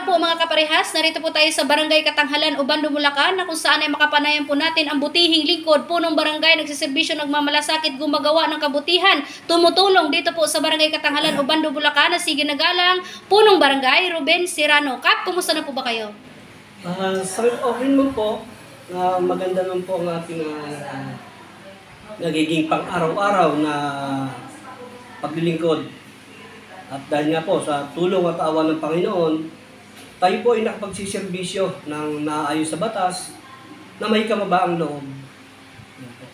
nga po mga kaparehas, narito po tayo sa Barangay Katanghalan, Obando, Bulacan, na kung saan ay makapanayan po natin ang butihing lingkod, punong barangay, nagsiservisyo, nagmamalasakit, gumagawa ng kabutihan, tumutulong dito po sa Barangay Katanghalan, Obando, Bulacan, na sige nagalang, punong barangay, Ruben Serrano. Kap, kumusta na po ba kayo? Okay mo po, maganda naman po ang ating nagiging pang-araw-araw na paglilingkod. At dahil nga po sa tulong at awa ng Panginoon, tayo po ay nakapagsiservisyo ng naayos sa batas na may kamabaang loob.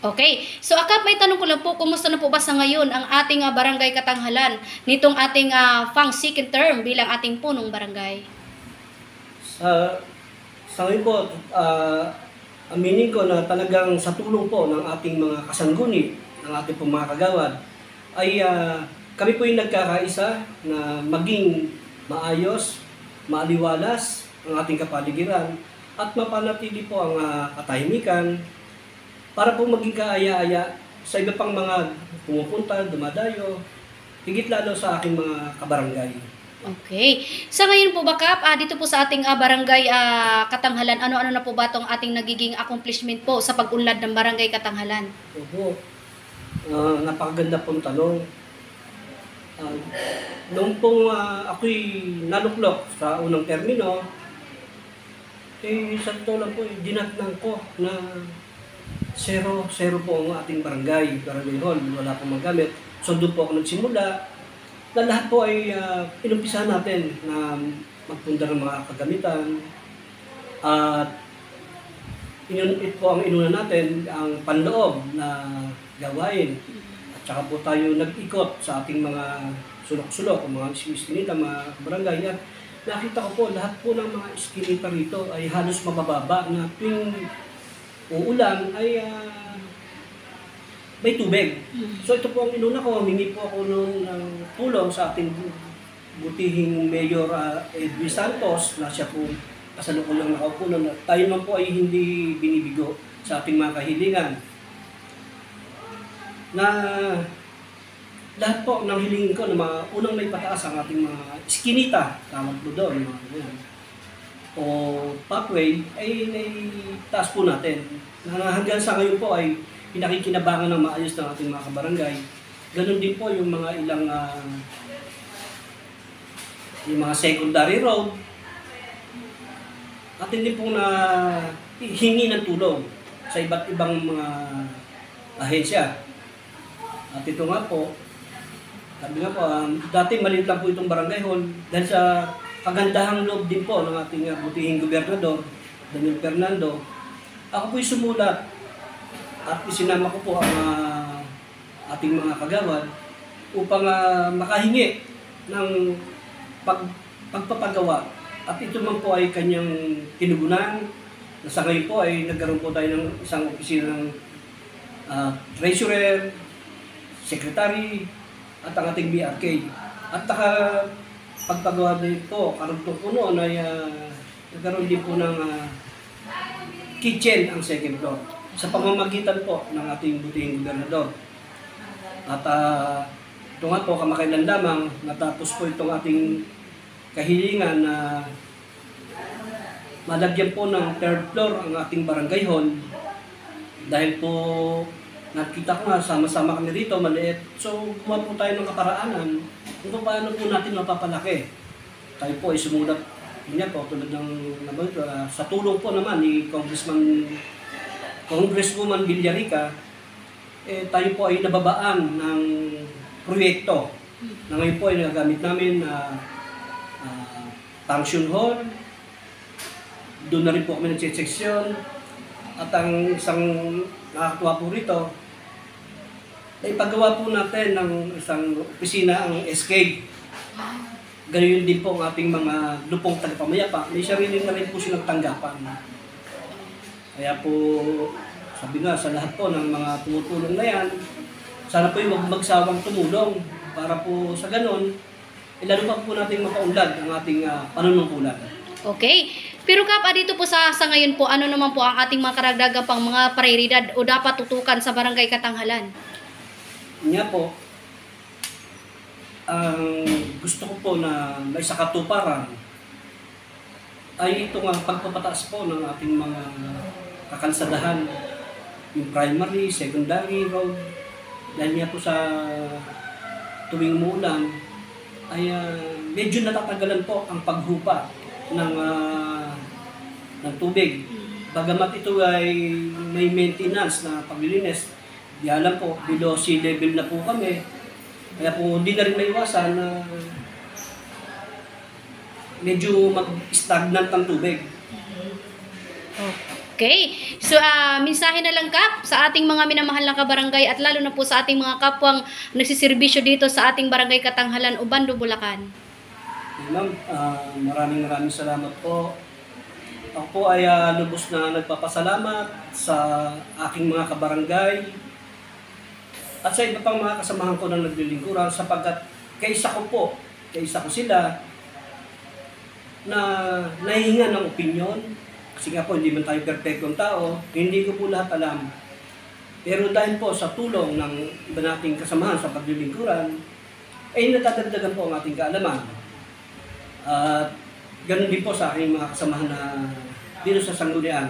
Okay. So, Akap, may tanong ko lang po, kumusta na po ba sa ngayon ang ating Barangay Katanghalan nitong ating pang second term bilang ating punong barangay? Sa ngayon po, aminin ko na talagang sa tulong po ng ating mga kasangguni, ng ating po mga kagawad, ay kami po yung nagkakaisa na maging maayos, maaliwalas ang ating kapaligiran at mapanatili po ang katahimikan para po maging kaaya-aya sa iba pang mga pumupunta, dumadayo, higit lalo sa aking mga kabarangay. Okay. Sa ngayon po ba, Kap, dito po sa ating Barangay Katanghalan, ano-ano na po ba itong ating nagiging accomplishment po sa pag-unlad ng Barangay Katanghalan? Opo. Napakaganda pong tanong. Noong pong ako'y naluklok sa unang termino, sa totoo lang po, dinatnan ko na zero po ang ating barangay hall, wala pong magamit. So doon po ako nagsimula, na lahat po ay inumpisahan natin na magpunda ng mga kagamitan. At ito po ang inuna natin, ang panloob na gawain. At saka po tayo nag-ikot sa ating mga sulok-sulok, mga iskinita, mga barangay. At nakita ko po, lahat po ng mga iskinita rito ay halos mabababa na tuwing uulan ay may tubig. So ito po ang inuna ko, humingi po ako ng tulong sa ating butihing Mayor Edwin Santos na siya po kasalukuyang nakaupo na tayo naman po ay hindi binibigo sa ating mga kahilingan. Na lahat po ng hilingin ko na unang may pataas ang ating mga iskinita, tawag po doon, o pathway, ay taas po natin. Hanggang sa ngayon po ay pinakikinabangan ng maayos ng ating mga kabarangay. Ganon din po yung mga ilang yung mga secondary road. At hindi po na hingi ng tulong sa iba't ibang mga ahensya. At ito nga po, sabi nga po, dati maliit lang po itong barangay hall dahil sa kagandahang loob din po ng ating butihing gobernador, Daniel Fernando. Ako po'y sumulat at isinama ko po ang ating mga kagawad upang makahingi ng pagpapagawa. At ito man po ay kanyang kinugunan. Sa ngayon po ay nagkaroon po tayo ng isang opisina ng treasurer, secretary, at ang ating BRK. At pagpagawa din po, karugtong po noon ay nagkaroon din po ng kitchen ang second floor sa pamamagitan po ng ating butihing gobernador. At ito nga po, kamakailan lamang, natapos po itong ating kahilingan na malagyan po ng third floor ang ating barangay hall. Dahil po, nakita ko nga, sama-sama kami rito, maliit. So, gumawa po tayo ng kaparaanan kung paano po natin mapapalaki. Tayo po ay sumulat, yun po, tulad ng sa tulong po naman ni Congresswoman Villarica, tayo po ay nababaan ng proyekto na ngayon po ay nagagamit namin function hall. Doon na rin po kami nagsiseksyon. At ang isang nakakatuwa po rito, na ipagawa po natin ng isang opisina ang SK. Ganoon din po ang ating mga lupong tagapamayapa. May sarili na rin po silang tanggapan. Kaya po, sabi nga sa lahat po ng mga tumutulong na yan, sana po yung magsawang tumulong para po sa ganon, lalo pa po natin mapaunlad ang ating panunungkulan. Okay. Pero Kap, dito po sa ngayon po, ano naman po ang ating mga karagdagang pang mga prioridad o dapat tutukan sa Barangay Katanghalan? Nga po, ang gusto ko po na may sakatuparan ay itong pagpapataas po ng ating mga kakalsadahan, yung primary, secondary road. Dahil nga po sa tuwing umuulan, ay medyo natatagalan po ang paghupa ng tubig. Bagamat ito ay may maintenance na paglilinis, di alam po, below sea level na po kami. Kaya po hindi na rin maiwasan na medyo mag-stagnant ang tubig. Okay. So, mensahe na lang, Kap, sa ating mga minamahal na kabarangay at lalo na po sa ating mga kapwang nagsisirbisyo dito sa ating barangay Katanghalan, Obando, Bulacan. Ma'am, maraming salamat po. Ako po ay lubos na nagpapasalamat sa aking mga kabarangay at sa iba pang mga kasamahan ko na naglilingkuran sapagkat kaisa ko sila na nahihinga ng opinyon. Kasi nga po, hindi man tayo perfectong tao, hindi ko po lahat alam. Pero dahil po sa tulong ng iba nating kasamahan sa paglilingkuran, ay natadagdagan po ang ating kaalaman. At ganun din po sa aking mga kasamahan na dito sa Sangguniang.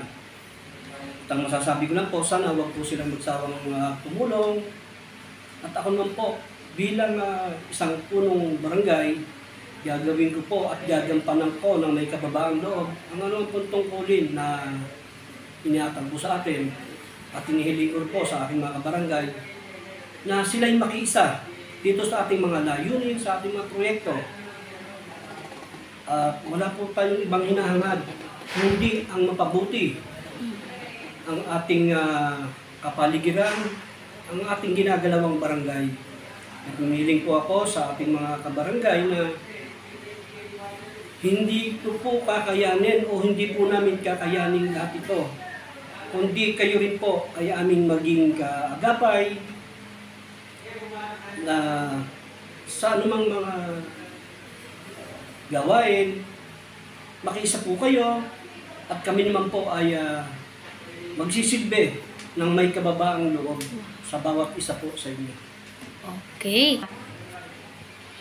At ang masasabi ko lang po, sana huwag po silang magsawang tumulong. At ako naman po, bilang isang punong barangay, gagawin ko po at gagampanan ko ng may kababaang loob ang anong puntong kulin na iniatang po sa atin at inihiling ko po sa aking mga kabarangay na sila'y makiisa dito sa ating mga layunin, sa ating mga proyekto. At wala po tayong ibang hinahangad, hindi ang mapabuti ang ating kapaligiran, ang ating ginagalawang barangay. At humiling po ako sa ating mga kabarangay na hindi ko po kakayanin o hindi po namin kakayanin lahat ito. Kundi kayo rin po ay aming maging kaagapay na sa anumang mga gawain, makiisa po kayo at kami naman po ay magsisilbi ng may kababaang loob sa bawat isa po sa inyo. Okay.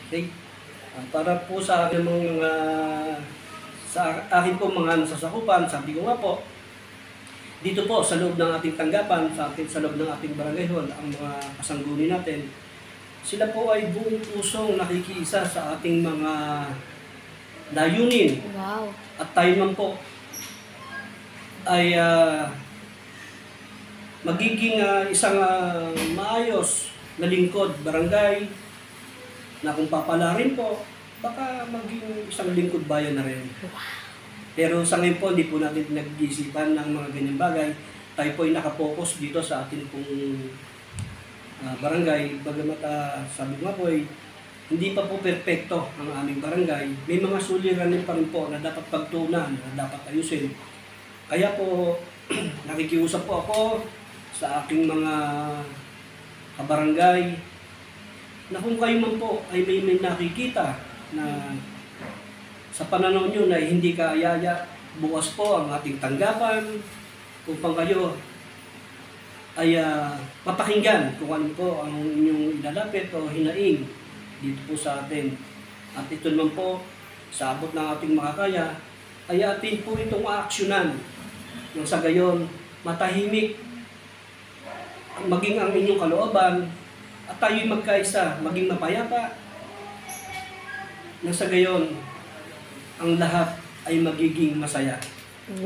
Okay. Para po sa aking mga sa akin po mga nasasakupan, sabi ko nga po, dito po sa loob ng ating tanggapan, sa loob ng ating barangay hall, ang mga kasangguni natin, sila po ay buong pusong nakikiisa sa ating mga layunin. Wow. At tayo man po ay magiging isang maayos na lingkod barangay na kung papalarin po, baka maging isang lingkod bayan na rin. Pero sa ngayon po, hindi po natin nag-iisipan ng mga ganyang bagay. Tayo po ay nakapokus dito sa atin pong barangay. Bagamat sabi nga po ay hindi pa po perpekto ang aming barangay. May mga suliranin pa rin po na dapat pagtunan, na dapat ayusin. Kaya po, nakikiusap po ako sa aking mga kabarangay na kung kayo man po ay may nakikita na sa pananaw nyo na hindi kaayaya, bukas po ang ating tanggapan upang kayo ay papakinggan kung ano po ang inyong ilalapit o hinaing dito po sa atin. At ito naman po, sa abot ng ating makakaya, ay atin po itong aaksyonan nang sa gayon matahimik maging ang inyong kalooban at tayo'y magkaisa, maging mapayapa nang sa gayon ang lahat ay magiging masaya.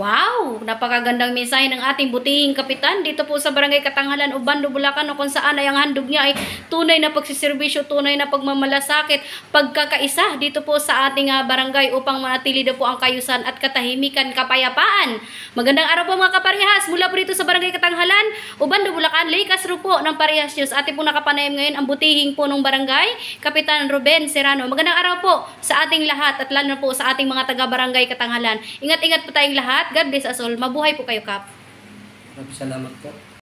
Wow! Napakagandang mensahe ng ating butihing kapitan dito po sa Barangay Katanghalan, Obando, Bulacan, kung saan ay ang handog niya ay tunay na pagsiservisyo, tunay na pagmamalasakit, pagkakaisa dito po sa ating barangay upang manatili daw po ang kayusan at katahimikan, kapayapaan. Magandang araw po mga kaparehas mula po dito sa Barangay Katanghalan, Obando, Bulacan, Likas ro po ng Parehas News. Ating po nakapanayam ngayon ang butihing punong barangay, Kapitan Ruben Serrano. Magandang araw po sa ating lahat at lalo na po sa ating mga taga-barangay Katanghalan. Ingat-ingat po tayong lahat. God bless us all. Mabuhay po kayo, Kap. Maraming salamat po.